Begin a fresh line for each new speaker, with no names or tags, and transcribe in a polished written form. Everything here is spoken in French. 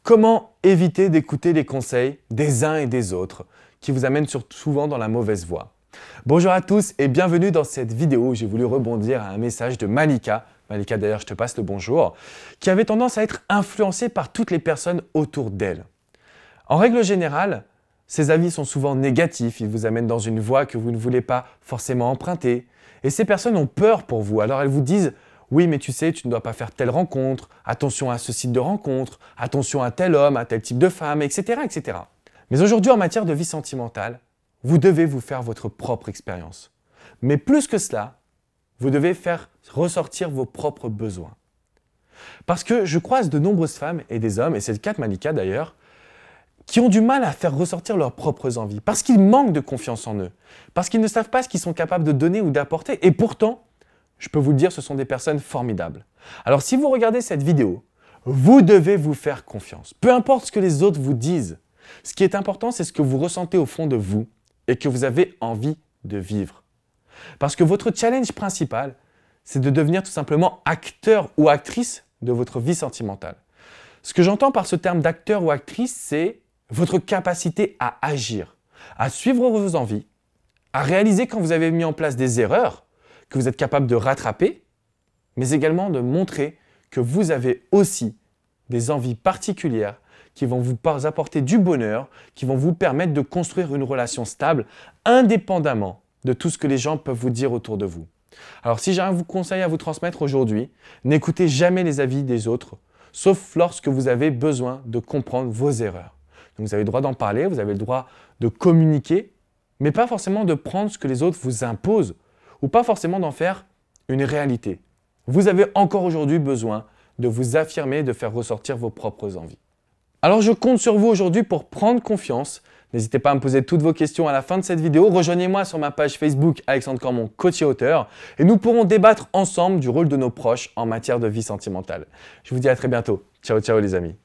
Comment éviter d'écouter les conseils des uns et des autres qui vous amènent souvent dans la mauvaise voie? Bonjour à tous et bienvenue dans cette vidéo où j'ai voulu rebondir à un message de Malika. Malika, d'ailleurs, je te passe le bonjour, qui avait tendance à être influencée par toutes les personnes autour d'elle. En règle générale, ces avis sont souvent négatifs, ils vous amènent dans une voie que vous ne voulez pas forcément emprunter. Et ces personnes ont peur pour vous, alors elles vous disent « Oui, mais tu sais, tu ne dois pas faire telle rencontre, attention à ce site de rencontre, attention à tel homme, à tel type de femme, etc. etc. » Mais aujourd'hui, en matière de vie sentimentale, vous devez vous faire votre propre expérience. Mais plus que cela, vous devez faire ressortir vos propres besoins. Parce que je croise de nombreuses femmes et des hommes, et c'est le cas de Malika d'ailleurs, qui ont du mal à faire ressortir leurs propres envies, parce qu'ils manquent de confiance en eux, parce qu'ils ne savent pas ce qu'ils sont capables de donner ou d'apporter, et pourtant, je peux vous le dire, ce sont des personnes formidables. Alors si vous regardez cette vidéo, vous devez vous faire confiance, peu importe ce que les autres vous disent. Ce qui est important, c'est ce que vous ressentez au fond de vous et que vous avez envie de vivre. Parce que votre challenge principal, c'est de devenir tout simplement acteur ou actrice de votre vie sentimentale. Ce que j'entends par ce terme d'acteur ou actrice, c'est votre capacité à agir, à suivre vos envies, à réaliser quand vous avez mis en place des erreurs, que vous êtes capable de rattraper, mais également de montrer que vous avez aussi des envies particulières qui vont vous apporter du bonheur, qui vont vous permettre de construire une relation stable, indépendamment de tout ce que les gens peuvent vous dire autour de vous. Alors si j'ai un conseil à vous transmettre aujourd'hui, n'écoutez jamais les avis des autres, sauf lorsque vous avez besoin de comprendre vos erreurs. Donc vous avez le droit d'en parler, vous avez le droit de communiquer, mais pas forcément de prendre ce que les autres vous imposent, ou pas forcément d'en faire une réalité. Vous avez encore aujourd'hui besoin de vous affirmer, de faire ressortir vos propres envies. Alors je compte sur vous aujourd'hui pour prendre confiance. N'hésitez pas à me poser toutes vos questions à la fin de cette vidéo. Rejoignez-moi sur ma page Facebook Alexandre Cormon, coach et auteur, et nous pourrons débattre ensemble du rôle de nos proches en matière de vie sentimentale. Je vous dis à très bientôt. Ciao, ciao les amis.